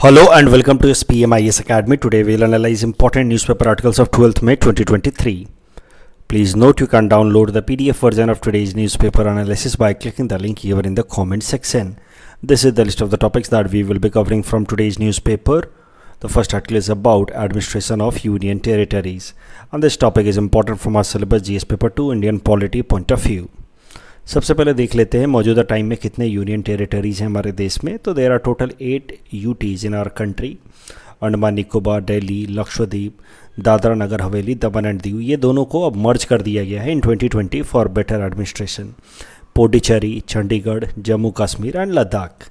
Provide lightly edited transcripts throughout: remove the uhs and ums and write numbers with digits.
Hello and welcome to SPMIS Academy. Today we'll analyze important newspaper articles of 12th May 2023. Please note you can download the PDF version of today's newspaper analysis by clicking the link here in the comment section. This is the list of the topics that we will be covering from today's newspaper. The first article is about administration of union territories, and this topic is important from our syllabus GS paper 2 Indian polity point of view. सबसे पहले देख लेते हैं मौजूदा time में कितने union territories हैं हमारे देश में. तो there are total 8 UTs in our country. Andaman Nicobar, Delhi, Lakshadweep, Dadra Nagar Haveli, Daman and Diu, ये दोनों को अब मर्ज कर दिया गया है इन 2020 for better administration. Pondicherry, Chandigarh, Jammu Kashmir and Ladakh.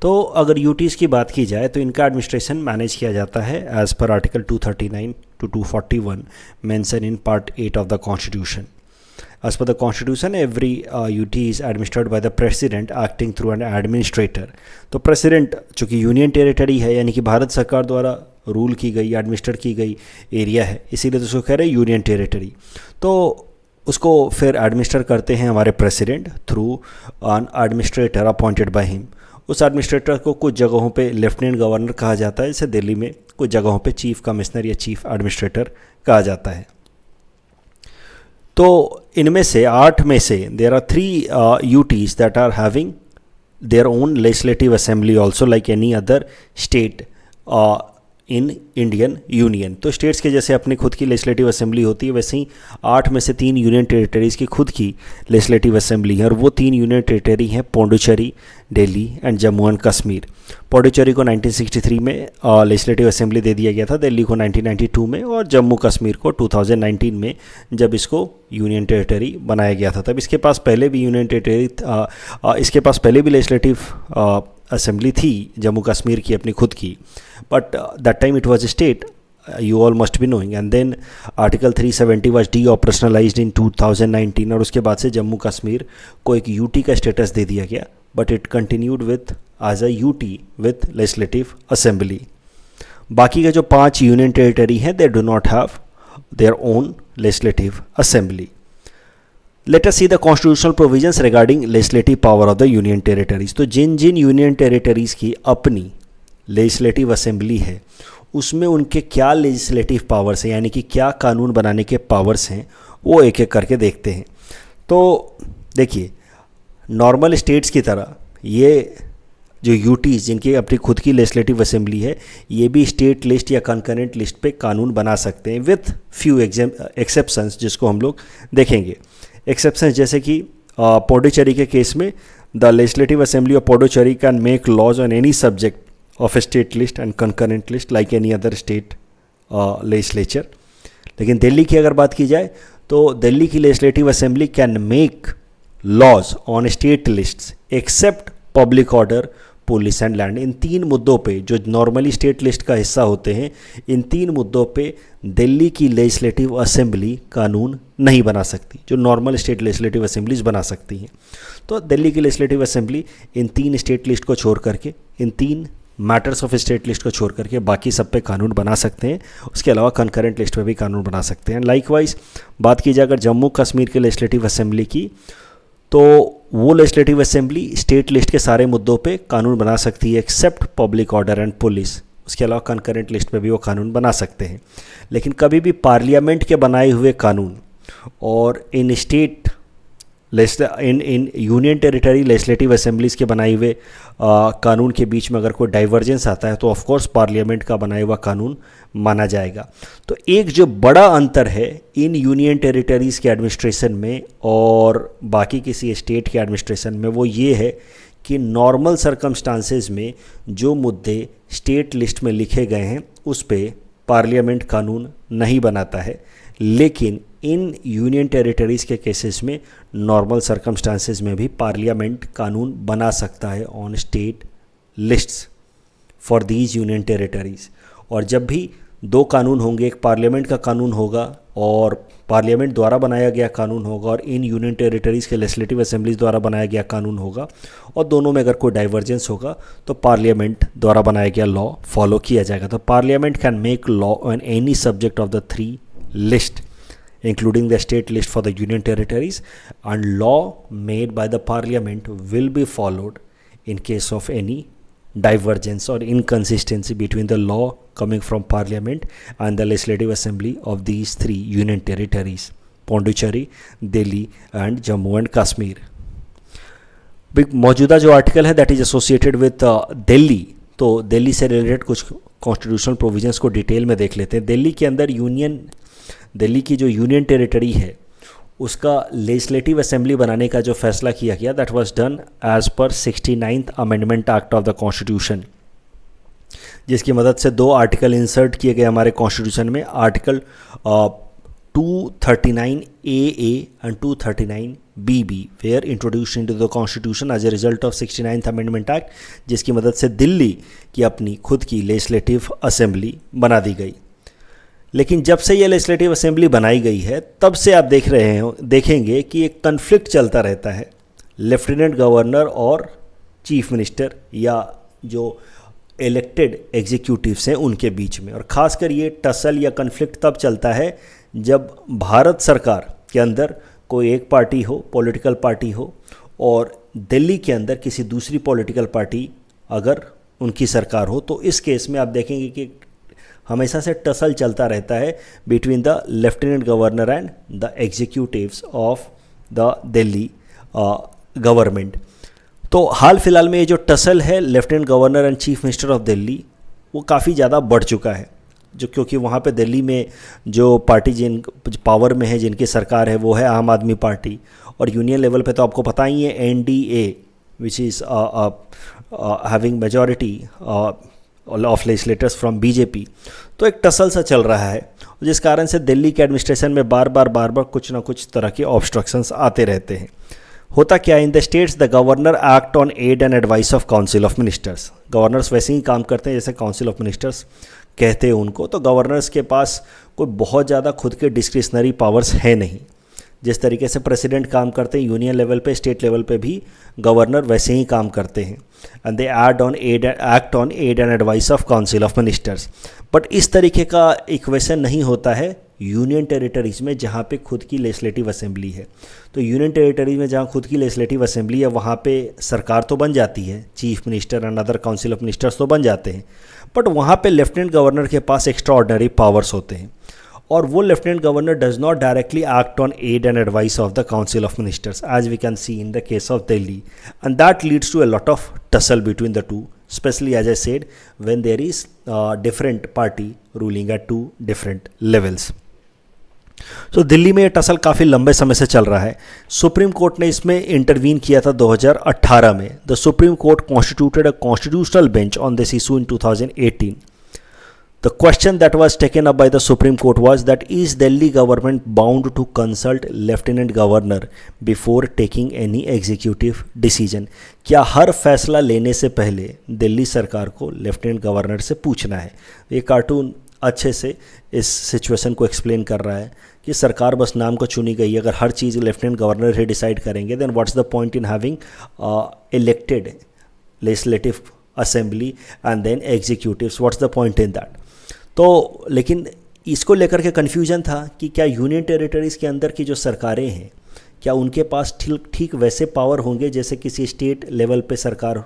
तो अगर यूटीज़ की बात की जाए तो इनका एडमिनिस्ट्रेशन मैनेज किया जाता है as per article 239 to 241 mention in part 8 of the constitution. As per the constitution, every UT is administered by the president acting through an administrator. तो प्रेसिडेंट चूँकि यूनियन टेरिटरी है यानी कि भारत सरकार द्वारा रूल की गई, एडमिनिस्टर की गई एरिया है, इसीलिए तो उसको कह रहे हैं यूनियन टेरिटरी. तो उसको फिर एडमिनिस्टर करते हैं हमारे president through an administrator appointed by him. उस एडमिनिस्ट्रेटर को कुछ जगहों पे लेफ्टिनेंट गवर्नर कहा जाता है, जैसे दिल्ली में कुछ जगहों पे चीफ कमिश्नर या चीफ एडमिनिस्ट्रेटर कहा जाता है. तो इनमें से 8 में से there are 3 UTs that are having their own legislative assembly also like any other state in Indian union. तो स्टेट्स के जैसे अपनी खुद की लेजिस्लेटिव असेंबली होती है, वैसे ही 8 में से 3 यूनियन टेरिटरीज़ की खुद की लेजिस्लेटिव असेंबली है, और वो 3 यूनियन टेरिटरी हैं पौंडीचेरी, दिल्ली एंड जम्मू एंड कश्मीर. पौंडीचेरी को 1963 में लेजिस्लेटिव असेंबली दे दिया गया था, दिल्ली को 1992 में, और जम्मू कश्मीर को 2019 में जब इसको यूनियन टेरिटरी बनाया गया था. तब इसके पास पहले भी यूनियन टेरिटरी इसके पास पहले भी लेजिस्लेटिव असेंबली थी जम्मू कश्मीर की अपनी खुद की, but that time it was a state, you all must be knowing. And then article 370 was de-operationalized in 2019, और उसके बाद से जम्मू कश्मीर को एक यूटी का स्टेटस दे दिया गया, but it continued with as a UT with legislative assembly. बाकी के जो 5 यूनियन टेरिटरी हैं they do not have their own legislative assembly. Let us see the constitutional provisions regarding legislative power of the union territories. तो जिन जिन union territories की अपनी legislative assembly है उसमें उनके क्या लेजिस्लेटिव पावर्स हैं, यानी कि क्या कानून बनाने के पावर्स हैं, वो एक एक करके देखते हैं. तो देखिए, नॉर्मल स्टेट्स की तरह ये जो यूटीज़ जिनकी अपनी खुद की लेजिस्लेटिव असेंबली है, ये भी स्टेट लिस्ट या कंकरेंट लिस्ट पे कानून बना सकते हैं विथ फ्यू एक्सेप्शंस, जिसको हम लोग देखेंगे. एक्सेप्शंस जैसे कि पौंडीचेरी के केस में the legislative assembly of Pondicherry can make laws on any subject of a state list and concurrent list like any other state legislature. लेकिन दिल्ली की अगर बात की जाए तो दिल्ली की legislative assembly can make laws on state lists except public order, police and land. इन 3 मुद्दों पे जो नॉर्मली स्टेट लिस्ट का हिस्सा होते हैं, इन 3 मुद्दों पे दिल्ली की लेजिस्लेटिव असेंबली कानून नहीं बना सकती, जो नॉर्मल स्टेट लेजिस्लेटिव असेंबलीज बना सकती हैं. तो दिल्ली की legislative assembly in 3 state list को छोड़ करके, इन 3 मैटर्स ऑफ स्टेट लिस्ट को छोड़ करके बाकी सब पे कानून बना सकते हैं. उसके अलावा कंकरेंट लिस्ट पे भी कानून बना सकते हैं. लाइकवाइज बात की जाए अगर जम्मू कश्मीर के लेजिस्लेटिव असेंबली की, तो वो लेजिस्लेटिव असेंबली स्टेट लिस्ट के सारे मुद्दों पे कानून बना सकती है except public order and police. उसके अलावा कंकरेंट लिस्ट पे भी वो कानून बना सकते हैं. लेकिन कभी भी पार्लियामेंट के बनाए हुए कानून और इन state in union territory legislative assemblies के बनाए हुए कानून के बीच में अगर कोई डाइवर्जेंस आता है तो ऑफकोर्स पार्लियामेंट का बनाया हुआ कानून माना जाएगा. तो एक जो बड़ा अंतर है इन यूनियन टेरिटरीज़ के एडमिनिस्ट्रेशन में और बाकी किसी स्टेट के एडमिनिस्ट्रेशन में, वो ये है कि नॉर्मल सर्कमस्टांसेस में जो मुद्दे स्टेट लिस्ट में लिखे गए हैं उस पर पार्लियामेंट कानून नहीं बनाता है. लेकिन इन यूनियन टेरिटरीज़ के केसेस में नॉर्मल सर्कमस्टांसेस में भी पार्लियामेंट कानून बना सकता है on state lists for these union territories. और जब भी 2 कानून होंगे, एक पार्लियामेंट का कानून होगा और पार्लियामेंट द्वारा बनाया गया कानून होगा, और इन यूनियन टेरिटरीज़ के लेजिस्लेटिव असेंबलीज द्वारा बनाया गया कानून होगा, और दोनों में अगर कोई डाइवर्जेंस होगा तो पार्लियामेंट द्वारा बनाया गया लॉ फॉलो किया जाएगा. तो parliament can make law on any subject of the 3 list including the state list for the union territories, and law made by the parliament will be followed in case of any divergence or inconsistency between the law coming from parliament and the legislative assembly of these three union territories, Pondicherry, Delhi and Jammu and Kashmir. मौजूदा जो article है that is associated with Delhi, तो दिल्ली से related कुछ constitutional provisions को detail में देख लेते हैं. दिल्ली के अंदर दिल्ली की जो यूनियन टेरिटरी है उसका लेजिस्लेटिव असेंबली बनाने का जो फैसला किया गया that was done as per 69th amendment act of the constitution, जिसकी मदद से दो आर्टिकल इंसर्ट किए गए हमारे कॉन्स्टिट्यूशन में. Article 239AA and 239BB were introduced into the constitution as a result of 69th amendment act, जिसकी मदद से दिल्ली की अपनी खुद की लेजिस्लेटिव असेंबली बना दी गई. लेकिन जब से ये लेजिस्लेटिव असेंबली बनाई गई है तब से आप देखेंगे कि एक कन्फ्लिक्ट चलता रहता है लेफ्टिनेंट गवर्नर और चीफ मिनिस्टर या जो इलेक्टेड एग्जीक्यूटिव्स हैं उनके बीच में. और ख़ासकर ये टसल या कन्फ्लिक्ट तब चलता है जब भारत सरकार के अंदर कोई एक पार्टी हो, पॉलिटिकल पार्टी हो, और दिल्ली के अंदर किसी दूसरी पॉलिटिकल पार्टी अगर उनकी सरकार हो. तो इस केस में आप देखेंगे कि हमेशा से टसल चलता रहता है between the lieutenant governor and the executives of the Delhi government. तो हाल फिलहाल में ये जो टसल है lieutenant governor and chief minister of Delhi वो काफ़ी ज़्यादा बढ़ चुका है, जो क्योंकि वहाँ पे दिल्ली में जो पार्टी जिन पावर में है, जिनकी सरकार है, वो है आम आदमी पार्टी. और यूनियन लेवल पे तो आपको पता ही है NDA which is having majority of legislators from BJP. तो एक टसल सा चल रहा है जिस कारण से दिल्ली के एडमिनिस्ट्रेशन में बार बार कुछ ना कुछ तरह के ऑब्स्ट्रक्शंस आते रहते हैं. होता क्या है, in the states the governor act on aid and advice of council of ministers. Governors वैसे ही काम करते हैं जैसे काउंसिल ऑफ मिनिस्टर्स कहते हैं उनको. तो गवर्नर्स के पास कोई बहुत ज़्यादा खुद के डिस्क्रिशनरी पावर्स है नहीं. जिस तरीके से प्रेसिडेंट काम करते हैं यूनियन लेवल पे, स्टेट लेवल पे भी गवर्नर वैसे ही काम करते हैं. And they act on aid and advice of council of ministers. But इस तरीके का इक्वेशन नहीं होता है यूनियन टेरिटरीज़ में जहाँ पे खुद की लेजिस्लेटिव असेंबली है. तो यूनियन टेरिटरीज में जहाँ खुद की लेजिस्लेटिव असेंबली है वहाँ पे सरकार तो बन जाती है, chief minister and other council of ministers तो बन जाते हैं, बट वहाँ पे लेफ्टिनेंट गवर्नर के पास एक्स्ट्रा ऑर्डिनरी पावर्स होते हैं. और वो lieutenant governor does not directly act on aid and advice of the council of ministers as we can see in the case of Delhi. And that leads to a lot of tussle between the two, especially as I said when there is different party ruling at two different levels. तो दिल्ली में ये tussle काफ़ी लंबे समय से चल रहा है. सुप्रीम कोर्ट ने इसमें इंटरवीन किया था 2018 में. The Supreme court constituted a constitutional bench on this issue in 2018. The question that was taken up by the Supreme Court was that is Delhi government bound to consult Lieutenant Governor before taking any executive decision? क्या हर फैसला लेने से पहले दिल्ली सरकार को lieutenant governor से पूछना है? ये कार्टून अच्छे से इस सिचुएशन को एक्सप्लेन कर रहा है कि सरकार बस नाम को चुनी गई. अगर हर चीज़ लेफ्टिनेंट गवर्नर ही डिसाइड करेंगे then what's the point in having elected legislative assembly and then executives, what's the point in that. तो लेकिन इसको लेकर के कन्फ्यूजन था कि क्या यूनियन टेरिटरीज़ के अंदर की जो सरकारें हैं क्या उनके पास ठीक वैसे पावर होंगे जैसे किसी स्टेट लेवल पे सरकार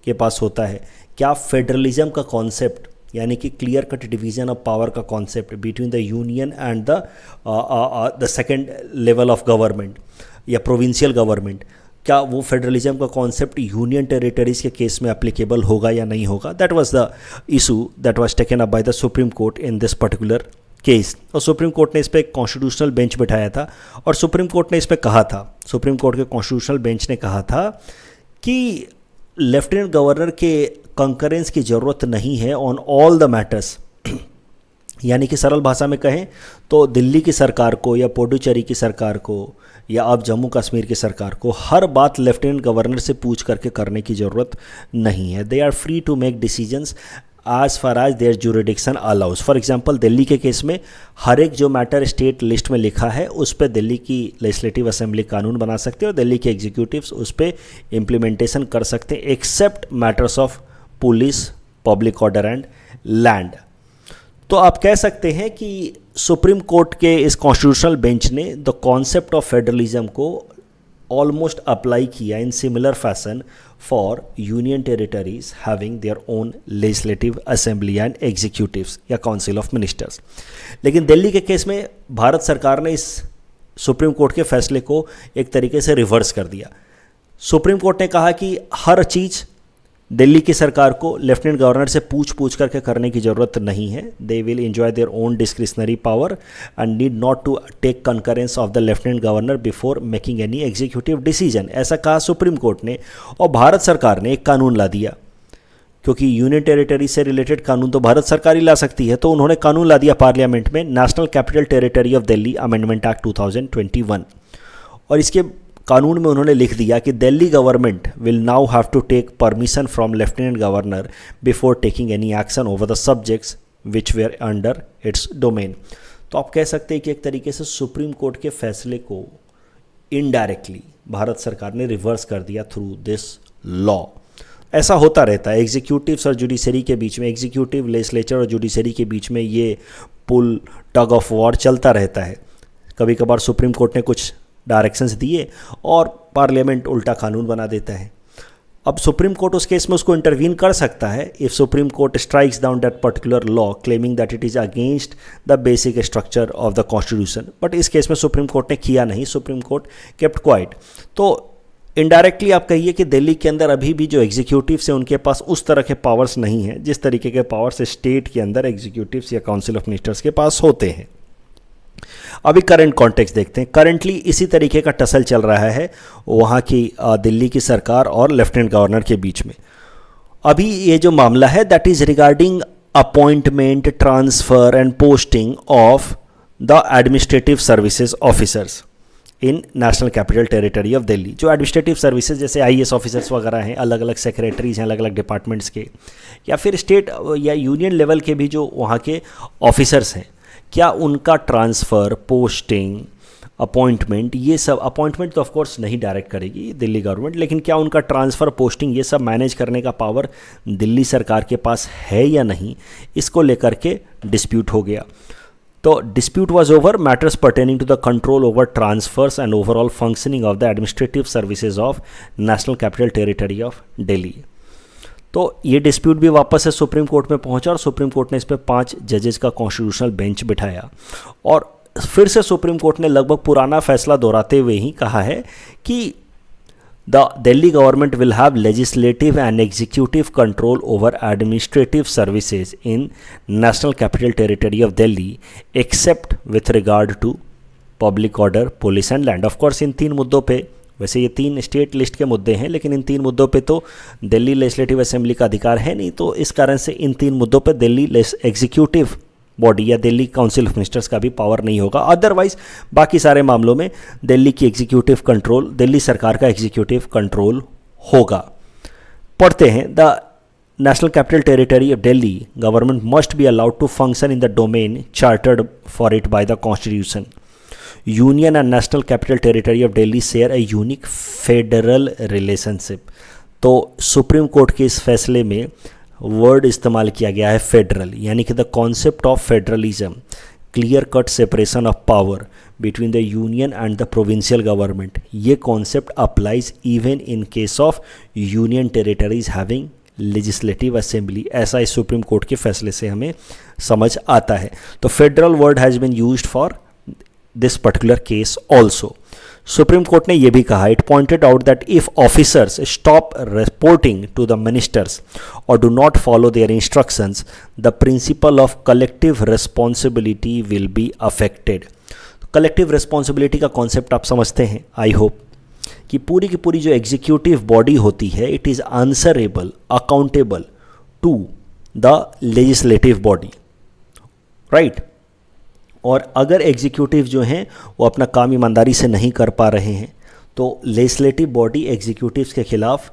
के पास होता है. क्या फेडरलिज्म का कॉन्सेप्ट यानी कि clear cut division of power का concept between the union and the second level of government या प्रोविंशियल गवर्नमेंट, क्या वो फेडरलिज्म का कॉन्सेप्ट यूनियन टेरिटरीज़ के केस में एप्लीकेबल होगा या नहीं होगा? That was the issue that was taken up by the Supreme court in this particular case. और सुप्रीम कोर्ट ने इस पर एक कॉन्स्टिट्यूशनल बेंच बिठाया था और सुप्रीम कोर्ट ने इस पर कहा था, सुप्रीम कोर्ट के कॉन्स्टिट्यूशनल बेंच ने कहा था कि लेफ्टिनेंट गवर्नर के कंकरेंस की ज़रूरत नहीं है ऑन ऑल द मैटर्स. यानी कि सरल भाषा में कहें तो दिल्ली की सरकार को या पुडुचेरी की सरकार को या अब जम्मू कश्मीर की सरकार को हर बात लेफ्टिनेंट गवर्नर से पूछ करके करने की ज़रूरत नहीं है. They are free to make decisions as far as their jurisdiction allows. For example Delhi के केस में हर एक जो मैटर स्टेट लिस्ट में लिखा है उस पर दिल्ली की लेजिस्लेटिव असेंबली कानून बना सकते हैं और दिल्ली के एग्जीक्यूटिव्स उस पर इम्प्लीमेंटेशन कर सकते हैं except matters of police, public order and land. तो आप कह सकते हैं कि सुप्रीम कोर्ट के इस कॉन्स्टिट्यूशनल बेंच ने द कॉन्सेप्ट ऑफ फेडरलिज्म को ऑलमोस्ट अप्लाई किया in similar fashion for union territories having their own legislative assembly and executives या काउंसिल ऑफ मिनिस्टर्स। लेकिन दिल्ली के केस में भारत सरकार ने इस सुप्रीम कोर्ट के फैसले को एक तरीके से रिवर्स कर दिया। सुप्रीम कोर्ट ने कहा कि हर चीज़ दिल्ली की सरकार को लेफ्टिनेंट गवर्नर से पूछ करके करने की ज़रूरत नहीं है। They will enjoy their own discretionary power and need not to take concurrence of the lieutenant governor before making any executive decision, ऐसा कहा सुप्रीम कोर्ट ने। और भारत सरकार ने एक कानून ला दिया, क्योंकि यूनियन टेरिटरी से रिलेटेड कानून तो भारत सरकार ही ला सकती है, तो उन्होंने कानून ला दिया पार्लियामेंट में, national capital territory of Delhi amendment act 2021। और इसके कानून में उन्होंने लिख दिया कि Delhi government will now have to take permission from lieutenant governor before taking any action over the subjects which were under its domain. तो आप कह सकते हैं कि एक तरीके से सुप्रीम कोर्ट के फैसले को इनडायरेक्टली भारत सरकार ने रिवर्स कर दिया थ्रू दिस लॉ। ऐसा होता रहता है एग्जीक्यूटिव्स और जुडिशरी के बीच में, एग्जीक्यूटिव लेजिस्लेचर और जुडिशरी के बीच में ये पुल टग ऑफ वॉर चलता रहता है। कभी कभार सुप्रीम कोर्ट ने कुछ डायरेक्शंस दिए और पार्लियामेंट उल्टा कानून बना देता है। अब सुप्रीम कोर्ट उस केस में उसको इंटरवीन कर सकता है if supreme court strikes down that particular law claiming that it is against the basic structure of the constitution. But इस केस में सुप्रीम कोर्ट ने किया नहीं, सुप्रीम कोर्ट केप्ट क्वाइट। तो इनडायरेक्टली आप कहिए कि दिल्ली के अंदर अभी भी जो एग्जीक्यूटिव्स हैं उनके पास उस तरह के पावर्स नहीं हैं जिस तरीके के पावर्स स्टेट के अंदर एग्जीक्यूटिव्स या काउंसिल ऑफ मिनिस्टर्स के पास होते हैं। अभी करंट कॉन्टेक्स्ट देखते हैं। करंटली इसी तरीके का टसल चल रहा है वहाँ की दिल्ली की सरकार और लेफ्टिनेंट गवर्नर के बीच में। अभी ये जो मामला है that is regarding appointment, transfer and posting of the administrative services officers in national capital territory of Delhi. जो एडमिनिस्ट्रेटिव सर्विसेज जैसे आईएएस ऑफिसर्स वगैरह हैं, अलग अलग सेक्रेटरीज हैं अलग अलग डिपार्टमेंट्स के, या फिर स्टेट या यूनियन लेवल के भी जो वहाँ के ऑफिसर्स हैं, क्या उनका ट्रांसफ़र, पोस्टिंग, अपॉइंटमेंट, ये सब, अपॉइंटमेंट तो ऑफ कोर्स नहीं डायरेक्ट करेगी दिल्ली गवर्नमेंट, लेकिन क्या उनका ट्रांसफ़र, पोस्टिंग, ये सब मैनेज करने का पावर दिल्ली सरकार के पास है या नहीं, इसको लेकर के डिस्प्यूट हो गया। तो dispute was over matters pertaining to the control over transfers and overall functioning of the administrative services of national capital territory of Delhi. तो ये डिस्प्यूट भी वापस से सुप्रीम कोर्ट में पहुंचा और सुप्रीम कोर्ट ने इस पर 5 जजेस का कॉन्स्टिट्यूशनल बेंच बिठाया और फिर से सुप्रीम कोर्ट ने लगभग पुराना फैसला दोहराते हुए ही कहा है कि the Delhi government will have legislative and executive control over administrative services in national capital territory of Delhi except with regard to public order, police and land. Of course in 3 मुद्दों पे, वैसे ये 3 स्टेट लिस्ट के मुद्दे हैं, लेकिन इन 3 मुद्दों पे तो दिल्ली लेजिस्लेटिव असेंबली का अधिकार है नहीं, तो इस कारण से इन 3 मुद्दों पे दिल्ली एग्जीक्यूटिव बॉडी या दिल्ली काउंसिल ऑफ मिनिस्टर्स का भी पावर नहीं होगा। अदरवाइज बाकी सारे मामलों में दिल्ली की एग्जीक्यूटिव कंट्रोल, दिल्ली सरकार का एग्जीक्यूटिव कंट्रोल होगा। पढ़ते हैं, the national capital territory of Delhi government must be allowed to function in the domain chartered for it by the constitution. Union and national capital territory of Delhi share a unique federal relationship. तो supreme court के इस फैसले में word इस्तेमाल किया गया है federal, यानी कि the concept of federalism, clear cut separation of power between the union and the provincial government. ये concept applies even in case of union territories having legislative assembly. ऐसा इस सुप्रीम कोर्ट के फैसले से हमें समझ आता है। तो federal word has been used for this particular case also. Supreme Court ने यह भी कहा, it pointed out that if officers stop reporting to the ministers और do not follow their instructions, the principle of collective responsibility will be affected. Collective responsibility का concept आप समझते हैं, I hope, कि पूरी की पूरी जो एग्जीक्यूटिव बॉडी होती है it is answerable, accountable to the legislative body, right. और अगर एग्जीक्यूटिव जो हैं वो अपना काम ईमानदारी से नहीं कर पा रहे हैं तो लेजिस्लेटिव बॉडी एग्जीक्यूटिव्स के खिलाफ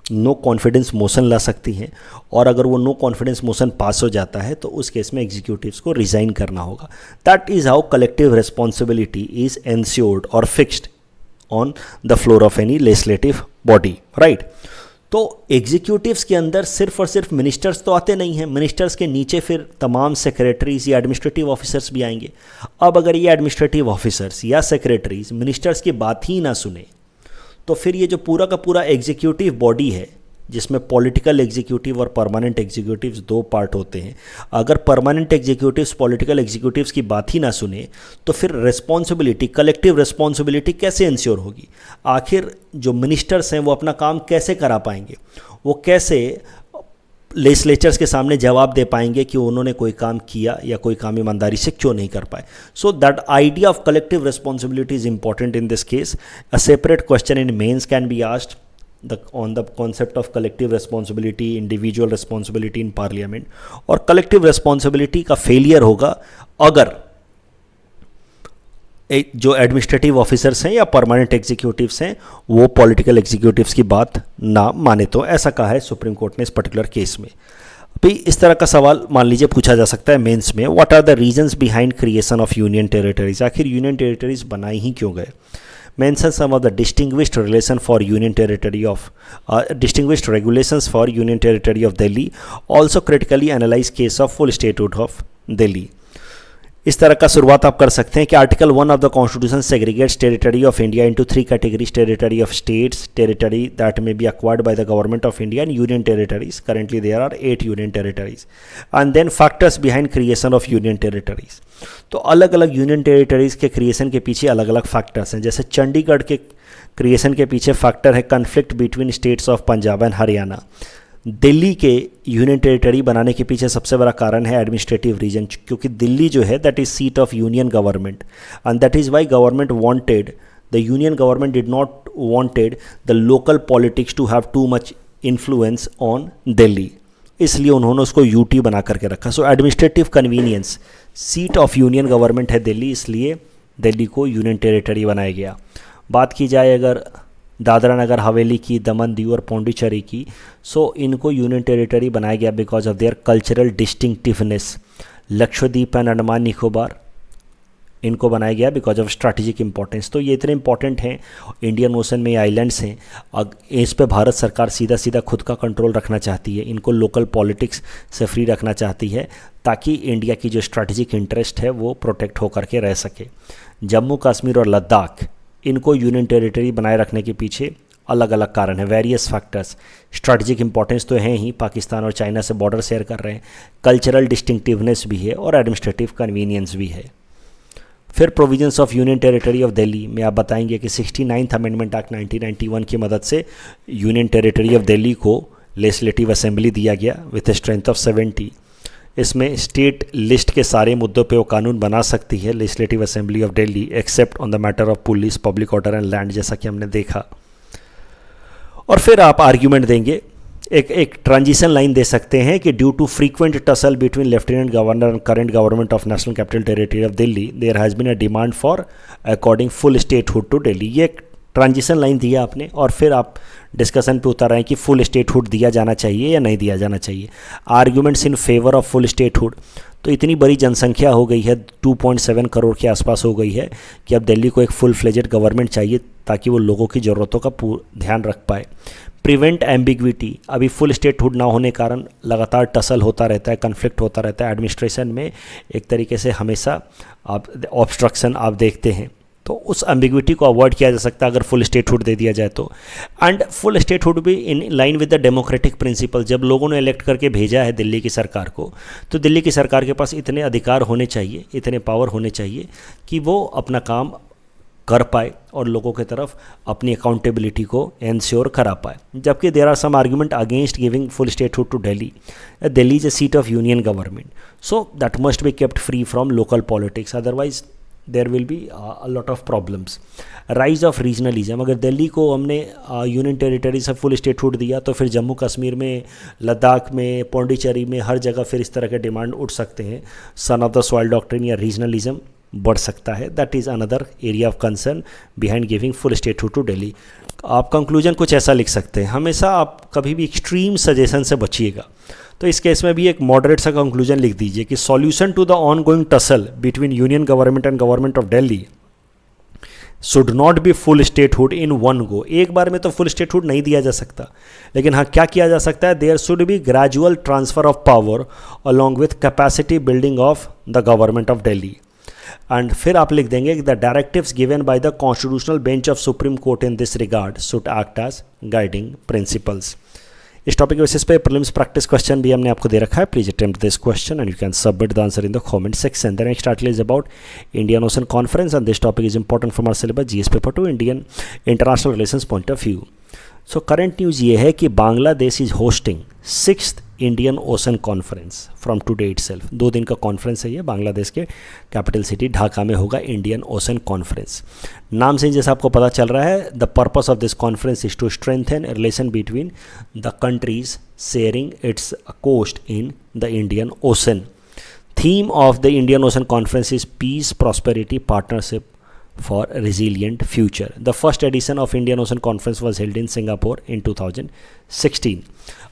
नो कॉन्फिडेंस मोशन ला सकती हैं, और अगर वो नो कॉन्फिडेंस मोशन पास हो जाता है तो उस केस में एग्जीक्यूटिव्स को रिज़ाइन करना होगा। That is how collective responsibility is ensured और fixed on the floor of any legislative body, right. तो एग्जीक्यूटिव्स के अंदर सिर्फ और सिर्फ मिनिस्टर्स तो आते नहीं हैं, मिनिस्टर्स के नीचे फिर तमाम सेक्रेटरीज या एडमिनिस्ट्रेटिव ऑफिसर्स भी आएंगे। अब अगर ये एडमिनिस्ट्रेटिव ऑफिसर्स या सेक्रेटरीज मिनिस्टर्स की बात ही ना सुने तो फिर ये जो पूरा का पूरा एग्जीक्यूटिव बॉडी है, जिसमें पॉलिटिकल एग्जीक्यूटिव और परमानेंट एग्जीक्यूटिव्स दो पार्ट होते हैं, अगर परमानेंट एग्जीक्यूटिव्स पॉलिटिकल एग्जीक्यूटिव्स की बात ही ना सुने तो फिर रिस्पॉन्सिबिलिटी, कलेक्टिव रिस्पॉन्सिबिलिटी कैसे इंश्योर होगी? आखिर जो मिनिस्टर्स हैं वो अपना काम कैसे करा पाएंगे? वो कैसे लेजिस्लेचर्स के सामने जवाब दे पाएंगे कि उन्होंने कोई काम किया या कोई काम ईमानदारी से क्यों नहीं कर पाए? So that idea of collective responsibility is important in this case. A separate question in mains can be asked on the concept of collective responsibility, individual responsibility in parliament, और collective responsibility का failure होगा अगर जो administrative officers हैं या permanent executives हैं वो political executives की बात ना माने तो। ऐसा कहा है सुप्रीम कोर्ट ने इस पर्टिकुलर केस में। अभी इस तरह का सवाल मान लीजिए पूछा जा सकता है मेंस में, what are the reasons behind creation of union territories? आखिर यूनियन टेरिटरीज बनाई ही क्यों गए? Mention some of the distinguished regulations for Union Territory of Delhi. Also critically analyze case of full statehood of Delhi. इस तरह का शुरुआत आप कर सकते हैं कि article 1 of the constitution segregates territory of India into 3 categories: territory of states, territory that may be acquired by the government of India, and union territories. Currently there are 8 union territories. And then factors behind creation of union territories. तो अलग अलग union territories के creation के पीछे अलग अलग factors हैं। जैसे चंडीगढ़ के क्रिएशन के पीछे फैक्टर है conflict between states of Punjab and Haryana. Delhi के यूनियन टेरिटरी बनाने के पीछे सबसे बड़ा कारण है एडमिनिस्ट्रेटिव रीजन, क्योंकि दिल्ली जो है that is seat of union government, and that is why government wanted, the union government did not wanted the local politics to have too much influence on Delhi, इसलिए उन्होंने उसको यूटी बना करके रखा। So administrative convenience, seat of union government है दिल्ली, इसलिए दिल्ली को union territory बनाया गया। बात की जाए अगर दादरा नगर हवेली की, दमन दीव और पौंडीचेरी की, सो इनको यूनियन टेरिटरी बनाया गया because of their cultural distinctiveness. Lakshadweep and Andaman Nicobar इनको बनाया गया बिकॉज ऑफ स्ट्रैटेजिक इंपॉर्टेंस। तो ये इतने इंपॉर्टेंट हैं, इंडियन ओशन में ये आइलैंड्स हैं, इस पे भारत सरकार सीधा सीधा खुद का कंट्रोल रखना चाहती है, इनको लोकल पॉलिटिक्स से फ्री रखना चाहती है ताकि इंडिया की जो स्ट्रैटेजिक इंटरेस्ट है वो प्रोटेक्ट होकर के रह सके। जम्मू कश्मीर और लद्दाख इनको यूनियन टेरिटरी बनाए रखने के पीछे अलग अलग कारण है, वेरियस फैक्टर्स। स्ट्रैटेजिक इंपॉर्टेंस तो हैं ही, पाकिस्तान और चाइना से बॉर्डर शेयर कर रहे हैं, कल्चरल डिस्टिंक्टिवनेस भी है और एडमिनिस्ट्रेटिव कन्वीनियंस भी है। फिर provisions of union territory of Delhi में आप बताएंगे कि 69th अमेंडमेंट एक्ट 1991 की मदद से यूनियन टेरिटरी ऑफ दिल्ली को लेजिस्लेटिव असेंबली दिया गया विथ स्ट्रेंथ ऑफ 70। इसमें स्टेट लिस्ट के सारे मुद्दों पे वो कानून बना सकती है legislative assembly of Delhi, except on the matter of police, public order and land, जैसा कि हमने देखा। और फिर आप आर्ग्यूमेंट देंगे, एक ट्रांजिशन लाइन दे सकते हैं कि due to frequent tussle between lieutenant governor and current government of national capital territory of Delhi there has been a demand for according full statehood to Delhi. ये एक ट्रांजिशन लाइन दिया आपने और फिर आप डिस्कशन पे उतर आए कि फुल स्टेटहुड दिया जाना चाहिए या नहीं दिया जाना चाहिए। Arguments in favour of full statehood, तो इतनी बड़ी जनसंख्या हो गई है, 2.7 करोड़ के आसपास हो गई है कि अब दिल्ली को एक फुल फ्लेजेड गवर्नमेंट चाहिए ताकि वो लोगों की ज़रूरतों का ध्यान रख पाए। प्रिवेंट एम्बिग्विटी, अभी फुल स्टेटहुड ना होने कारण लगातार टसल होता रहता है, कन्फ्लिक्ट होता रहता है एडमिनिस्ट्रेशन में, एक तरीके से हमेशा आप ऑब्स्ट्रक्शन आप देखते हैं, तो उस एम्बिग्विटी को अवॉइड किया जा सकता है अगर फुल स्टेटहुड दे दिया जाए तो। एंड फुल स्टेटहुड भी in line with the democratic principle, जब लोगों ने इलेक्ट करके भेजा है दिल्ली की सरकार को, तो दिल्ली की सरकार के पास इतने अधिकार होने चाहिए, इतने पावर होने चाहिए कि वो अपना काम कर पाए और लोगों की तरफ अपनी अकाउंटेबिलिटी को इंश्योर करा पाए। जबकि there are some argument against giving full statehood to Delhi. Delhi is a seat of union government, so that must be kept free from local politics, otherwise there will be a lot of problems. Rise of regionalism, अगर दिल्ली को हमने union territory से full statehood दिया तो फिर जम्मू कश्मीर में, लद्दाख में, पौंडीचेरी में हर जगह फिर इस तरह के डिमांड उठ सकते हैं। Son of the soil doctrine या रीजनलिज्म बढ़ सकता है। That is another area of concern behind giving full statehood to Delhi. आप कंक्लूजन कुछ ऐसा लिख सकते हैं, हमेशा आप कभी भी एक्सट्रीम सजेशन से बचिएगा। तो इस केस में भी एक मॉडरेट सा कंक्लूजन लिख दीजिए कि solution to the ongoing tussle between union government and government of Delhi should not be full statehood in one go, एक बार में तो फुल स्टेटहुड नहीं दिया जा सकता, लेकिन हाँ क्या किया जा सकता है, there should be gradual transfer of power along with capacity building of the government of Delhi. And फिर आप लिख देंगे the directives given by the constitutional bench of supreme court in this regard should act as guiding principles. इस topic के basis पे prelims practice question भी हमने आपको दे रखा है, please attempt this question and you can submit the answer in the comment section. The next article is about Indian ocean conference and this topic is important from our syllabus GS paper 2 Indian international relations point of view. So current news ये है कि Bangladesh is hosting 6th Indian ocean conference from today itself. 2 दिन का conference है ये, बांग्लादेश के capital city Dhaka में होगा इंडियन ओशन कॉन्फ्रेंस। नाम से जैसा आपको पता चल रहा है, the purpose of this conference is to strengthen relation between the countries sharing its coast in the Indian ocean. Theme of the Indian ocean conference is peace, prosperity, partnership for resilient future. The first edition of Indian Ocean Conference was held in Singapore in 2016.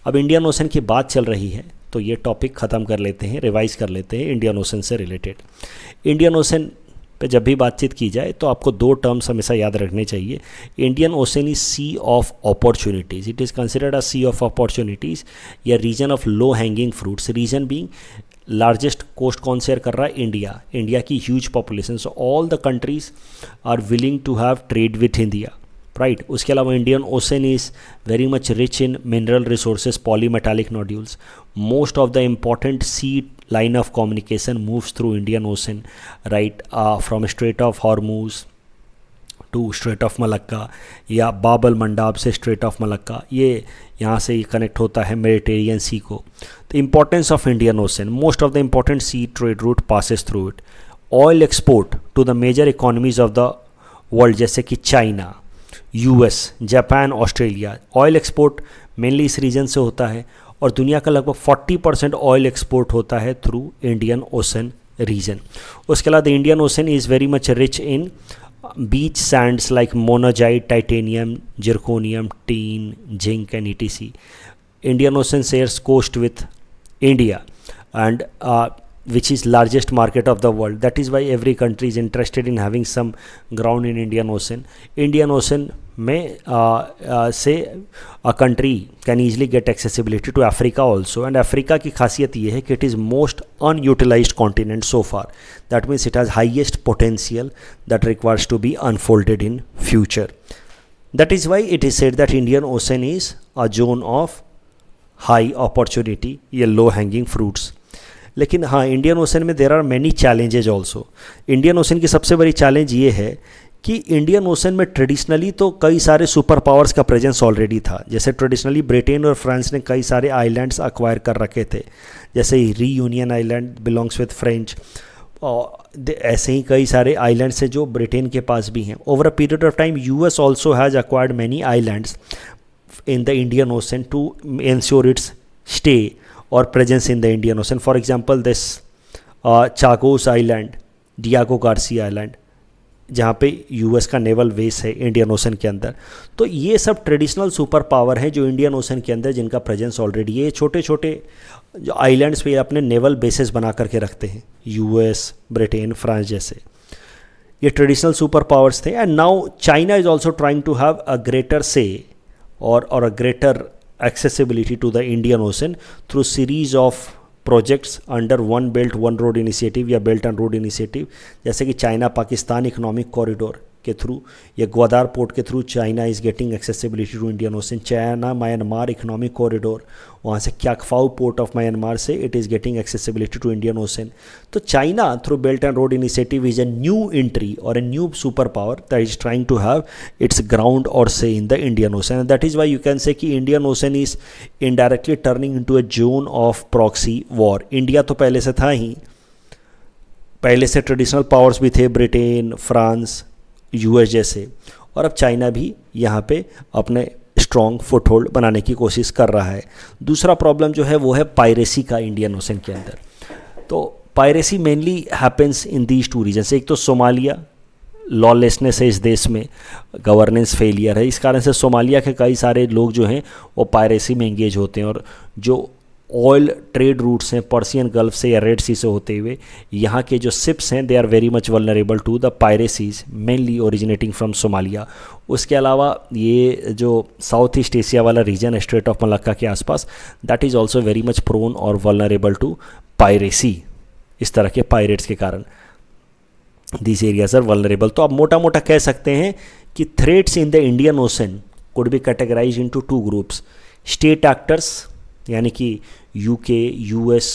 अब Indian ocean की बात चल रही है तो ये topic ख़त्म कर लेते हैं, रिवाइज कर लेते हैं इंडियन ओशन से रिलेटेड। इंडियन ओशन पे जब भी बातचीत की जाए तो आपको 2 टर्म्स हमेशा याद रखने चाहिए। Indian ocean is sea of opportunities, it is considered a sea of opportunities या region of low hanging fruits. Region being largest coast कौन शेयर कर रहा है, इंडिया, इंडिया की huge population, so all the countries are willing to have trade with India, right. उसके अलावा Indian ocean is very much rich in mineral resources, polymetallic nodules. Most of the important sea line of communication moves through Indian Ocean, right, from Strait of Hormuz to Strait of Malacca या बाबल मंडाब से Strait of Malacca, ये यहाँ से connect होता है mediterranean sea को। The importance of Indian ocean, most of the important sea trade route passes through it. Oil export to the major economies of the world जैसे कि China, US, Japan, Australia, oil export mainly इस region से होता है और दुनिया का लगभग 40% ऑयल एक्सपोर्ट होता है थ्रू इंडियन ओशन रीजन। उसके अलावा the Indian ocean is very much rich in beach sands like monazite, titanium, zirconium, tin, zinc and etc. Indian ocean shares coast with India and which is largest market of the world. That is why every country is interested in having some ground in Indian Ocean. Indian Ocean में से a country can easily get accessibility to Africa also, and Africa की खासियत ये है कि it is most unutilized continent so far. That means it has highest potential that requires to be unfolded in future. That is why it is said that Indian Ocean is a zone of high opportunity या low hanging fruits. लेकिन हाँ, Indian ocean में there are many challenges also. Indian ocean की सबसे बड़ी challenge ये है कि इंडियन ओशन में ट्रेडिशनली तो कई सारे सुपर पावर्स का प्रेजेंस ऑलरेडी था। जैसे ट्रेडिशनली ब्रिटेन और फ्रांस ने कई सारे आइलैंड्स अक्वायर कर रखे थे, जैसे reunion island belongs with French, और ऐसे ही कई सारे आइलैंड्स हैं जो ब्रिटेन के पास भी हैं। Over a period of time US also has acquired many islands in the Indian Ocean to ensure its stay or presence in the Indian Ocean. For example, this Chagos Island, Diego Garcia Island, जहाँ पे US का naval base है Indian ocean के अंदर। तो ये सब traditional super power हैं जो इंडियन ओशन के अंदर जिनका प्रेजेंस ऑलरेडी है। छोटे छोटे जो आइलैंड्स पे अपने नेवल बेसेस बना करके रखते हैं, यूएस, ब्रिटेन, फ्रांस जैसे, ये ट्रेडिशनल सुपर पावर्स थे। And now China is also trying to have a greater say or a greater accessibility to the Indian Ocean through series of projects under One Belt One Road initiative या Belt and Road initiative, जैसे कि China Pakistan economic corridor के through या Gwadar port के through China is getting accessibility to Indian ocean. China Myanmar economic corridor, वहाँ से Kyaukphyu port of Myanmar से it is getting accessibility to Indian ocean. तो China through belt and road initiative is a new entry और a new super power that is trying to have its ground और से in the Indian ocean. And that is why you can say कि Indian ocean is indirectly turning into a zone of proxy war. India तो पहले से था ही, पहले से traditional powers भी थे, ब्रिटेन, फ्रांस, यूएस जैसे, और अब चाइना भी यहाँ पे अपने स्ट्रॉन्ग फुटहोल्ड बनाने की कोशिश कर रहा है। दूसरा प्रॉब्लम जो है वो है पायरेसी का इंडियन ओशन के अंदर। तो piracy mainly happens in these two reasons. एक तो सोमालिया, लॉलेसनेस है इस देश में, गवर्नेंस फेलियर है, इस कारण से सोमालिया के कई सारे लोग जो हैं वो पायरेसी में एंगेज होते हैं। और जो ऑयल ट्रेड रूट्स हैं पर्सियन गल्फ से या रेड सी से होते हुए, यहाँ के जो शिप्स हैं they are very much vulnerable to the piracies mainly originating from Somalia. उसके अलावा ये जो साउथ ईस्ट एशिया वाला रीजन है स्ट्रेट ऑफ मलक्का के आसपास, that is also very much prone और वल्नरेबल टू पायरेसी, इस तरह के पायरेट्स के कारण दिस एरियाज आर वल्नरेबल। तो आप मोटा मोटा कह सकते हैं कि threats in the Indian ocean could be categorize into two groups, state actors यानी कि यूके, यूएस,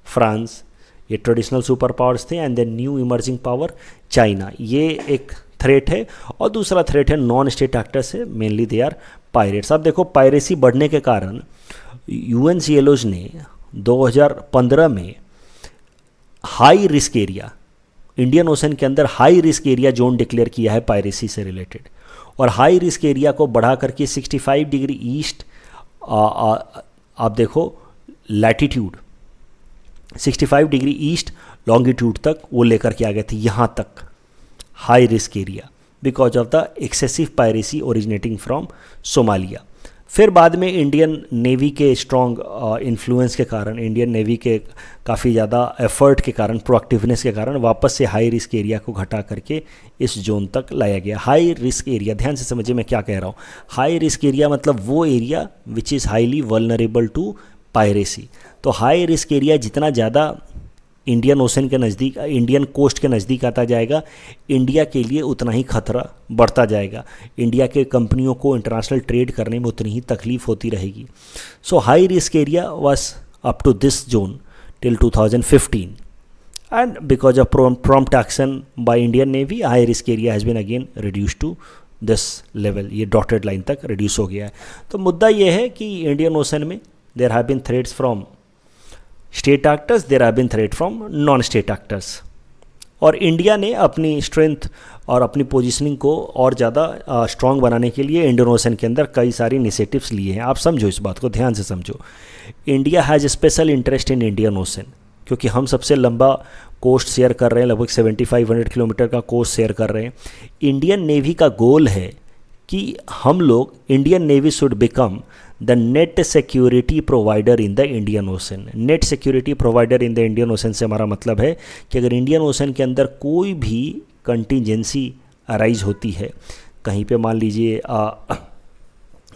फ्रांस, ये ट्रेडिशनल सुपर पावर्स थे, and then new emerging power China, ये एक थ्रेट है, और दूसरा थ्रेट है नॉन स्टेट एक्टर्स है, मेनली दे आर पायरेट्स। अब देखो पायरेसी बढ़ने के कारण यूएनसीएलओज ने 2015 में high risk area, Indian ocean के अंदर high risk area zone declare किया है पायरेसी से रिलेटेड, और हाई रिस्क एरिया को बढ़ा करके 65 डिग्री ईस्ट, आप देखो लैटिट्यूड 65 डिग्री ईस्ट लॉन्गिट्यूड तक वो लेकर के आ गए थे, यहाँ तक high risk area because of the excessive piracy originating from Somalia. फिर बाद में इंडियन नेवी के स्ट्रॉन्ग इन्फ्लुएंस के कारण, इंडियन नेवी के काफ़ी ज़्यादा एफर्ट के कारण, प्रोएक्टिवनेस के कारण वापस से हाई रिस्क एरिया को घटा करके इस जोन तक लाया गया। हाई रिस्क एरिया, ध्यान से समझिए मैं क्या कह रहा हूँ। हाई रिस्क एरिया मतलब वो area which is highly vulnerable to piracy. तो हाई रिस्क एरिया जितना ज़्यादा इंडियन ओशन के नज़दीक, इंडियन कोस्ट के नज़दीक आता जाएगा, इंडिया के लिए उतना ही खतरा बढ़ता जाएगा, इंडिया के कंपनियों को इंटरनेशनल ट्रेड करने में उतनी ही तकलीफ होती रहेगी। So high risk area was up to this zone till 2015, and because of prompt action by Indian navy, high risk area has been again reduce to this level, ये डॉटेड लाइन तक reduce हो गया है। तो मुद्दा ये है कि इंडियन ओशन में there have been threats from state actors, there have been threat from non state actors, और इंडिया ने अपनी स्ट्रेंथ और अपनी पोजीशनिंग को और ज़्यादा स्ट्रॉन्ग बनाने के लिए इंडियन ओशन के अंदर कई सारे इनिशिएटिव्स लिए हैं। आप समझो, इस बात को ध्यान से समझो। India has special interest in Indian ocean, क्योंकि हम सबसे लंबा कोस्ट शेयर कर रहे हैं, लगभग 7500 किलोमीटर का कोस्ट शेयर कर रहे हैं। इंडियन नेवी का गोल है कि हम लोग, Indian navy should become the net security provider in the Indian ocean. Net security provider in the Indian ocean से हमारा मतलब है कि अगर इंडियन ओशन के अंदर कोई भी कंटिजेंसी अराइज होती है, कहीं पे मान लीजिए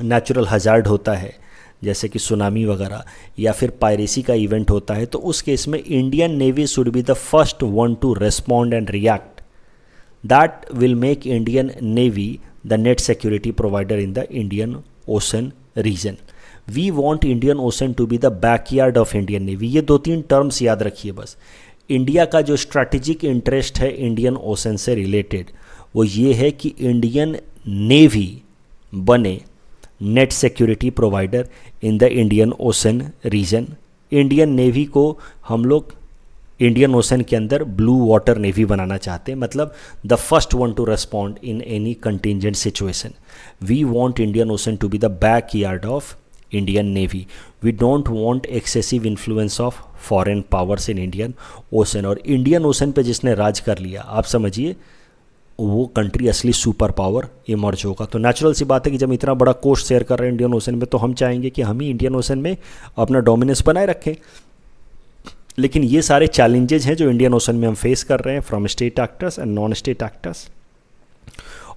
नेचुरल हजार्ड होता है जैसे कि सुनामी वगैरह, या फिर पायरेसी का इवेंट होता है, तो उस केस में Indian navy should be the first one to respond and react. That will make Indian navy the net security provider in the Indian ocean region. We want Indian ocean to be the backyard of Indian navy. ये 2-3 terms याद रखिए बस। India का जो strategic interest है Indian ocean से related, वो ये है कि इंडियन नेवी बने net security provider in the Indian ocean reason. Indian navy को हम लोग इंडियन ओशन के अंदर ब्लू वाटर नेवी बनाना चाहते हैं, मतलब the first one to respond in any contingent situation. We want Indian ocean to be the back yard of Indian navy. We don't want excessive influence of foreign powers in Indian ocean. और Indian ocean पे जिसने राज कर लिया, आप समझिए वो country असली super power emerge होगा। तो नेचुरल सी बात है कि जब इतना बड़ा कोस्ट शेयर कर रहे हैं इंडियन ओशन में, तो हम चाहेंगे कि हम ही इंडियन ओशन में अपना डोमिनेंस बनाए रखें। लेकिन ये सारे चैलेंजेस हैं जो इंडियन ओशन में हम फेस कर रहे हैं from state actors and non state actors,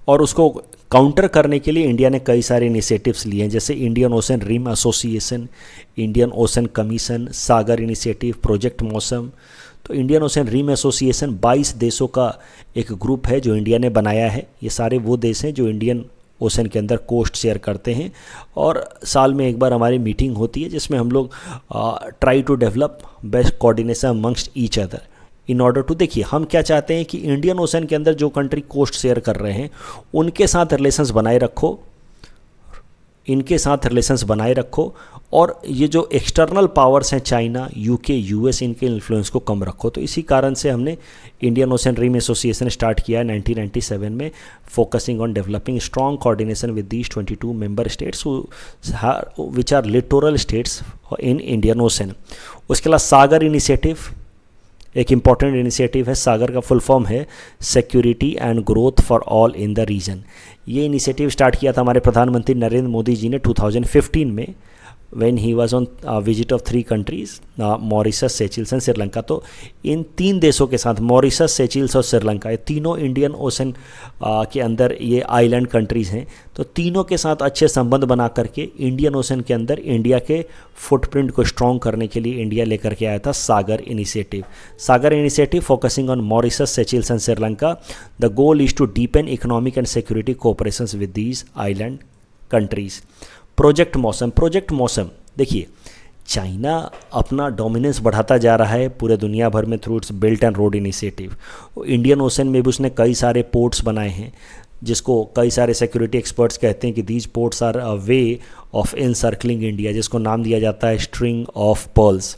और उसको काउंटर करने के लिए इंडिया ने कई सारे इनिशिएटिव्स लिए हैं, जैसे Indian ocean rim association, Indian ocean commission, Sagar initiative, project Mausam. तो इंडियन ओशन रिम एसोसिएशन 22 देशों का एक ग्रुप है जो इंडिया ने बनाया है। ये सारे वो देश हैं जो इंडियन ओशन के अंदर कोस्ट शेयर करते हैं, और साल में एक बार हमारी मीटिंग होती है जिसमें हम लोग try to develop best coordination amongst each other in order to. देखिए हम क्या चाहते हैं कि इंडियन ओशन के अंदर जो कंट्री कोस्ट शेयर कर रहे हैं उनके साथ रिलेशंस बनाए रखो, इनके साथ रिलेशंस बनाए रखो, और ये जो एक्सटर्नल पावर्स हैं चाइना, यूके, यूएस, इनके इन्फ्लुएंस को कम रखो। तो इसी कारण से हमने Indian ocean rim association start किया है 1997 में, focusing on developing strong coordination with these 22 member states which are littoral states in Indian ocean. उसके अलावा सागर इनिशिएटिव एक इम्पॉर्टेंट इनिशिएटिव है। सागर का फुल फॉर्म है security and growth for all in the region. ये इनिशिएटिव स्टार्ट किया था हमारे प्रधानमंत्री नरेंद्र मोदी जी ने 2015 में, when he was on visit of 3 countries, Mauritius, Seychelles and Sri Lanka. तो इन 3 देशों के साथ, मॉरिशस, सेचिल्स और श्रीलंका, ये तीनों इंडियन ओशन के अंदर ये आइलैंड कंट्रीज़ हैं। तो तीनों के साथ अच्छे संबंध बना करके इंडियन ओशन के अंदर इंडिया के फुटप्रिंट को स्ट्रॉन्ग करने के लिए इंडिया लेकर के आया था Sagar initiative. Sagar initiative focusing on Mauritius, Seychelles and Sri Lanka. The goal is to deepen economic and security cooperations with these island countries. Project Mausam, project Mausam देखिए, चाइना अपना डोमिनेंस बढ़ाता जा रहा है पूरे दुनिया भर में through it's belt and road initiative. Indian ocean में भी उसने कई सारे पोर्ट्स बनाए हैं, जिसको कई सारे सिक्योरिटी एक्सपर्ट्स कहते हैं कि these ports are a way of encircling India, जिसको नाम दिया जाता है स्ट्रिंग ऑफ पर्ल्स।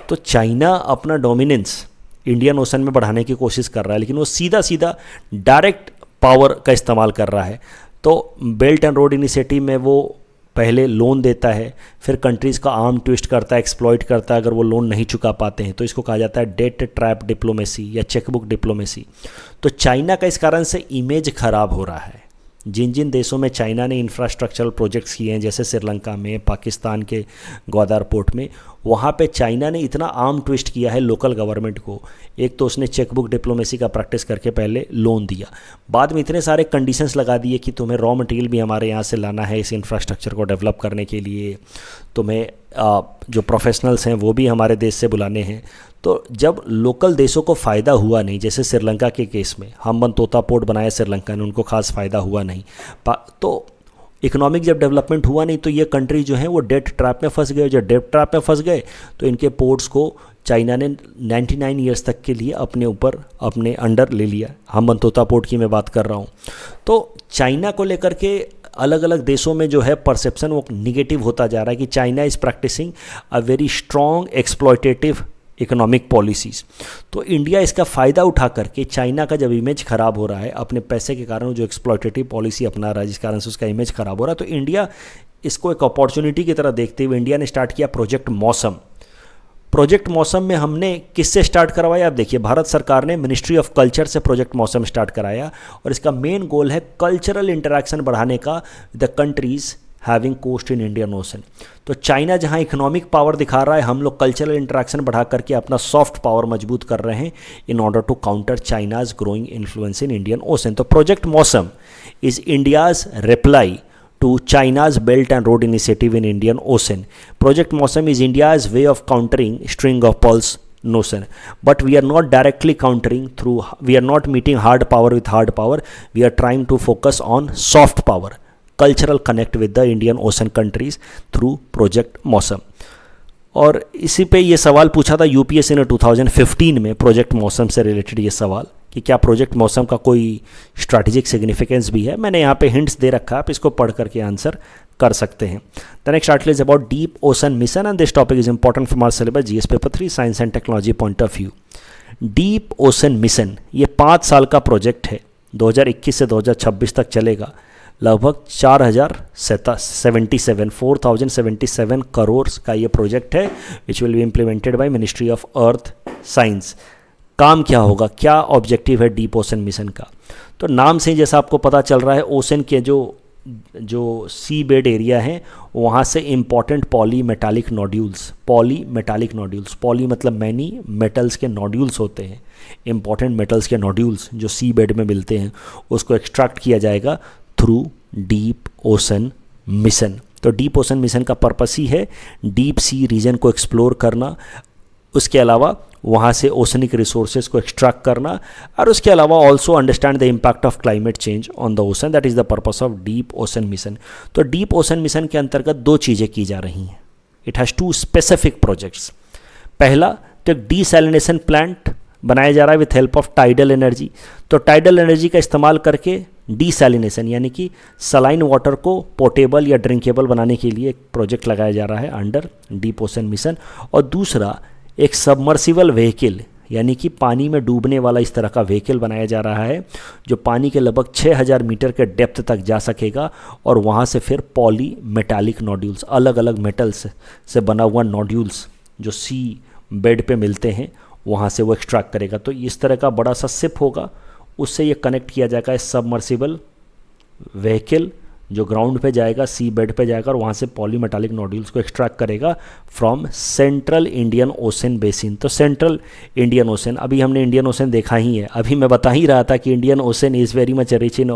तो चाइना अपना डोमिनेंस इंडियन ओशन में बढ़ाने की कोशिश कर रहा है, लेकिन वो सीधा सीधा डायरेक्ट पावर का इस्तेमाल कर रहा है। तो बेल्ट एंड रोड इनिशिएटिव में वो पहले लोन देता है, फिर कंट्रीज़ का आर्म ट्विस्ट करता है, एक्सप्लॉइट करता है अगर वो लोन नहीं चुका पाते हैं। तो इसको कहा जाता है डेट ट्रैप डिप्लोमेसी या चेकबुक डिप्लोमेसी। तो चाइना का इस कारण से इमेज खराब हो रहा है। जिन जिन देशों में चाइना ने इंफ्रास्ट्रक्चरल प्रोजेक्ट्स किए हैं, जैसे श्रीलंका में, पाकिस्तान के ग्वादर पोर्ट में, वहाँ पे चाइना ने इतना आर्म ट्विस्ट किया है लोकल गवर्नमेंट को। एक तो उसने चेकबुक डिप्लोमेसी का प्रैक्टिस करके पहले लोन दिया, बाद में इतने सारे कंडीशंस लगा दिए कि तुम्हें रॉ मटेरियल भी हमारे यहाँ से लाना है इस इंफ्रास्ट्रक्चर को डेवलप करने के लिए, तुम्हें जो प्रोफेशनल्स हैं वो भी हमारे देश से बुलाने हैं। तो जब लोकल देशों को फ़ायदा हुआ नहीं, जैसे श्रीलंका के केस में हम्बन तोता पोर्ट बनाया श्रीलंका ने, उनको खास फ़ायदा हुआ नहीं, तो इकोनॉमिक जब डेवलपमेंट हुआ नहीं, तो ये कंट्री जो है वो डेट ट्रैप में फंस गए। जब डेट ट्रैप में फंस गए तो इनके पोर्ट्स को चाइना ने 99 ईयर्स तक के लिए अपने ऊपर, अपने अंडर ले लिया। हम्बन तोता पोर्ट की मैं बात कर रहा हूँ। तो चाइना को लेकर के अलग अलग देशों में जो है परसेप्शन वो निगेटिव होता जा रहा है कि China is practicing a very strong exploitative economic policies. तो इंडिया इसका फ़ायदा उठा करके, चाइना का जब इमेज ख़राब हो रहा है अपने पैसे के कारण, जो एक्सप्लॉयटेटिव पॉलिसी अपना रहा है जिस कारण से उसका इमेज ख़राब हो रहा है, तो इंडिया इसको एक अपॉर्चुनिटी की तरह देखते हुए इंडिया ने स्टार्ट किया प्रोजेक्ट मौसम। प्रोजेक्ट मौसम में हमने किससे स्टार्ट करवाया? आप देखिए, भारत सरकार ने मिनिस्ट्री ऑफ कल्चर से प्रोजेक्ट मौसम स्टार्ट कराया और इसका मेन गोल है कल्चरल इंटरेक्शन बढ़ाने का the countries having coast in Indian ocean. तो चाइना जहां इकोनॉमिक पावर दिखा रहा है, हम लोग कल्चरल इंटरेक्शन बढ़ा करके अपना सॉफ्ट पावर मजबूत कर रहे हैं in order to counter China's growing influence in Indian ocean. तो project Mausam is India's reply to China's Belt and Road Initiative in Indian Ocean. Project Mosam is India's way of countering string of pearls notion. But we are not directly countering through, we are not meeting hard power with hard power. We are trying to focus on soft power, cultural connect with the Indian Ocean countries through Project Mosam. और इसी पे ये सवाल पूछा था UPSC ने 2015 में project मौसम से रिलेटेड ये सवाल कि क्या प्रोजेक्ट मौसम का कोई स्ट्रैटेजिक सिग्निफिकेंस भी है। मैंने यहाँ पे हिंट्स दे रखा है, आप इसको पढ़ करके आंसर कर सकते हैं। The next article is about deep ocean mission and this topic is important from our syllabus GS paper 3 science and technology point of view. Deep ocean mission ये 5 साल का प्रोजेक्ट है, 2021 से 2026 तक चलेगा। लगभग 4,077 करोड़ का ये प्रोजेक्ट है which will be implemented by ministry of earth science. काम क्या होगा, क्या ऑब्जेक्टिव है डीप ओशन मिशन का? तो नाम से जैसा आपको पता चल रहा है, ओशन के जो सी बेड एरिया है वहाँ से important poly metallic nodules, poly मतलब मैनी, मेटल्स के नोड्यूल्स होते हैं, इम्पॉर्टेंट मेटल्स के नोड्यूल्स जो सी बेड में मिलते हैं, उसको एक्सट्रैक्ट किया जाएगा थ्रू डीप ओशन मिशन। तो डीप ओशन मिशन का पर्पस ही है डीप सी रीजन को एक्सप्लोर करना, उसके अलावा वहाँ से ओशनिक रिसोर्सेज को एक्सट्रैक्ट करना, और उसके अलावा also understand the impact of climate change on the ocean. That is the purpose of deep ocean mission. तो डीप ओशन मिशन के अंतर्गत 2 चीज़ें की जा रही हैं। It has 2 specific projects. पहला तो एक डीसैलिनेशन प्लांट बनाया जा रहा है with help of tidal energy. तो टाइडल एनर्जी का इस्तेमाल करके डीसैलिनेशन यानी कि सलाइन वाटर को पोर्टेबल या ड्रिंकेबल बनाने के लिए एक प्रोजेक्ट लगाया जा रहा है अंडर डीप ओशन मिशन। और दूसरा एक सबमर्सिबल व्हीकल यानी कि पानी में डूबने वाला इस तरह का व्हीकल बनाया जा रहा है जो पानी के लगभग 6000 मीटर के डेप्थ तक जा सकेगा और वहाँ से फिर पॉली मेटालिक नोड्यूल्स, अलग अलग मेटल्स से बना हुआ नोड्यूल्स जो सी बेड पे मिलते हैं वहाँ से वो एक्सट्रैक्ट करेगा। तो इस तरह का बड़ा सा शिप होगा, उससे ये कनेक्ट किया जाएगा इस सबमर्सिबल व्हीकल जो ग्राउंड पे जाएगा, सी बेड पे जाएगा और वहाँ से पॉलीमेटालिक नोड्यूल्स को एक्सट्रैक्ट करेगा from central Indian ocean basin. तो सेंट्रल इंडियन ओशन, अभी हमने इंडियन ओशन देखा ही है, अभी मैं बता ही रहा था कि Indian ocean is very much rich in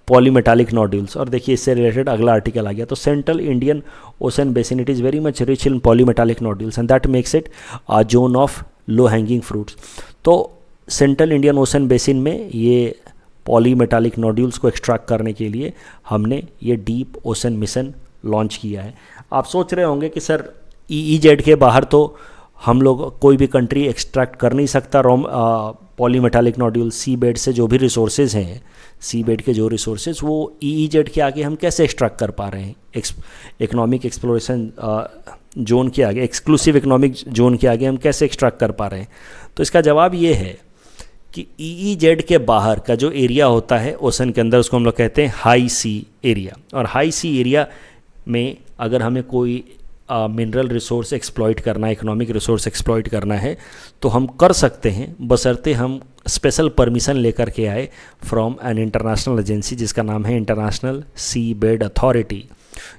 polymetallic nodules, और देखिए इससे रिलेटेड अगला आर्टिकल आ गया। तो central Indian ocean basin it is very much rich in polymetallic nodules and that makes it a zone of low hanging fruits. तो central Indian ocean basin में ये polymetallic nodules को एक्सट्रैक्ट करने के लिए हमने ये डीप ओशन मिशन लॉन्च किया है। आप सोच रहे होंगे कि सर EEZ के बाहर तो हम लोग कोई भी कंट्री एक्सट्रैक्ट कर नहीं सकता पॉलीमेटालिक नोड्यूल, सी बेड से जो भी रिसोर्सेज हैं, सी बेड के जो रिसोर्सेज वो EEZ के आगे हम कैसे एक्सट्रैक्ट कर पा रहे हैं, इकोनॉमिक एक्सप्लोरेशन जोन के आगे, एक्सक्लूसिव इकोनॉमिक जोन के आगे हम कैसे एक्सट्रैक्ट कर पा रहे हैं। तो इसका जवाब ये है कि EEZ के बाहर का जो एरिया होता है ओशन के अंदर, उसको हम लोग कहते हैं हाई सी एरिया। और हाई सी एरिया में अगर हमें कोई मिनरल रिसोर्स एक्सप्लॉइट करना है, इकोनॉमिक रिसोर्स एक्सप्लॉइट करना है, तो हम कर सकते हैं, बशर्ते हम स्पेशल परमिशन लेकर के आए फ्रॉम एन इंटरनेशनल एजेंसी जिसका नाम है इंटरनेशनल सी बेड अथॉरिटी,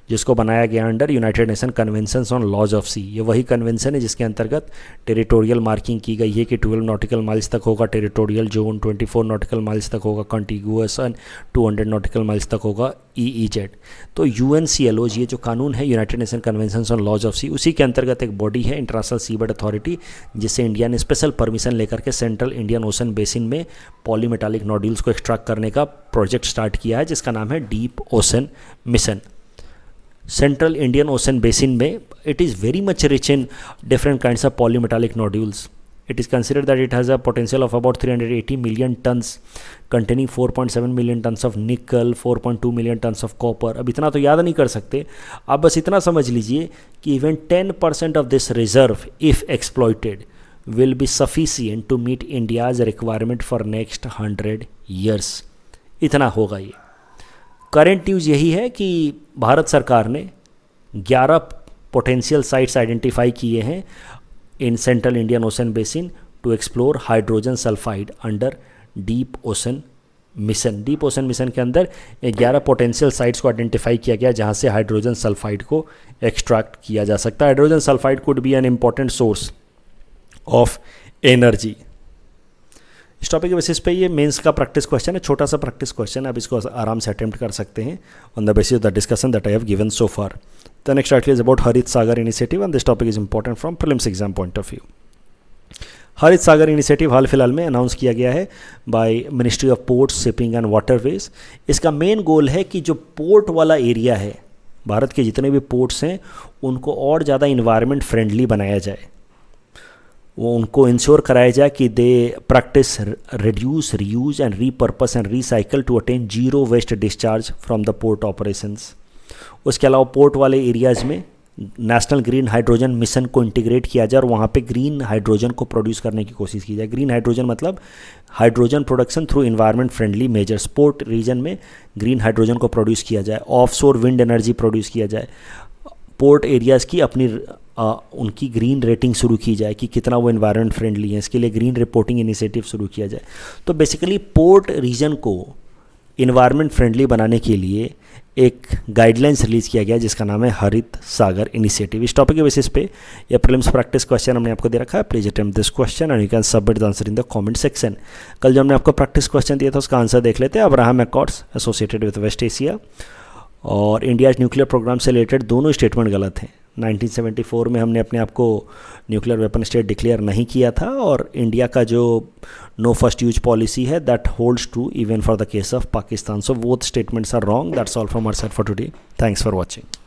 जिसको बनाया गया under united nation conventions on laws of sea. ये वही कन्वेंशन है जिसके अंतर्गत टेरिटोरियल मार्किंग की गई है कि 12 नॉटिकल माइल्स तक होगा टेरिटोरियल जोन, 24 नॉटिकल माइल्स तक होगा कॉन्टिगुअस एंड 200 नॉटिकल माइल्स तक होगा EEZ। तो UNCLOS, ये जो कानून है united nation conventions on laws of sea, उसी के अंतर्गत एक बॉडी है इंटरनेशनल सी बेड अथॉरिटी, जिससे इंडिया ने स्पेशल परमिशन लेकर के सेंट्रल इंडियन ओशन बेसिन में पॉलीमेटालिक नोड्यूल्स को एक्सट्रैक्ट करने का प्रोजेक्ट स्टार्ट किया है जिसका नाम है deep ocean mission. Central Indian ocean basin में it is very much rich in different kinds of polymetallic nodules. It is considered that it has a potential of about 380 million tons containing 4.7 million tons of nickel, 4.2 million tons of copper. अब इतना तो याद नहीं कर सकते, आप बस इतना समझ लीजिए कि even 10% of this reserve if exploited will be sufficient to meet India's requirement for next 100 years. इतना होगा ये। करंट न्यूज़ यही है कि भारत सरकार ने 11 पोटेंशियल साइट्स आइडेंटिफाई किए हैं in central Indian ocean basin to explore hydrogen sulphide under deep ocean mission. Deep ocean mission के अंदर 11 पोटेंशियल साइट्स को आइडेंटिफाई किया गया जहां से हाइड्रोजन सल्फाइड को एक्सट्रैक्ट किया जा सकता है। Hydrogen sulphide could be an important source of energy. इस टॉपिक के बेसिस पे ये मेंस का प्रैक्टिस क्वेश्चन है, छोटा सा प्रैक्टिस क्वेश्चन है, आप इसको आराम से अटेम्प्ट कर सकते हैं on the basis of the discussion that I have given so far. The next article is about Harit Sagar initiative and this topic is important from prelims exam point of view. Harit Sagar initiative हाल फिलहाल में announce किया गया है by ministry of ports, shipping and waterways. इसका main goal है कि जो port वाला एरिया है, भारत के जितने भी पोर्ट्स हैं उनको और ज़्यादा इन्वायरमेंट फ्रेंडली बनाया जाए, वो उनको इंश्योर कराया जाए कि they practice reduce, reuse and repurpose and recycle to attain zero waste discharge from the port operations. उसके अलावा पोर्ट वाले एरियाज़ में नेशनल ग्रीन हाइड्रोजन मिशन को इंटीग्रेट किया जाए और वहाँ पे ग्रीन हाइड्रोजन को प्रोड्यूस करने की कोशिश की जाए। ग्रीन हाइड्रोजन मतलब hydrogen production through environment friendly measures. Port region में ग्रीन हाइड्रोजन को प्रोड्यूस किया जाए, ऑफशोर विंड एनर्जी प्रोड्यूस किया जाए, पोर्ट एरियाज़ की अपनी उनकी ग्रीन रेटिंग शुरू की जाए कि कितना वो इन्वायरमेंट फ्रेंडली है, इसके लिए ग्रीन रिपोर्टिंग इनिशिएटिव शुरू किया जाए। तो बेसिकली पोर्ट रीजन को इन्वायरमेंट फ्रेंडली बनाने के लिए एक गाइडलाइंस रिलीज़ किया गया जिसका नाम है हरित सागर इनिशिएटिव। इस टॉपिक के बेसिस पे ये प्रीलिम्स प्रैक्टिस क्वेश्चन हमने आपको दे रखा है। Please attempt this question and you can submit the answer in the comment section. कल जो हमने आपको प्रैक्टिस क्वेश्चन दिया था उसका आंसर देख लेते हैं। Abraham accords associated with West Asia और इंडिया न्यूक्लियर प्रोग्राम से रिलेटेड दोनों स्टेटमेंट गलत हैं। 1974 में हमने अपने आप को न्यूक्लियर वेपन स्टेट डिक्लेयर नहीं किया था और इंडिया का जो नो फर्स्ट यूज पॉलिसी है that holds true even for the case of Pakistan. So both statements are wrong. That's all from our side for today. Thanks for watching.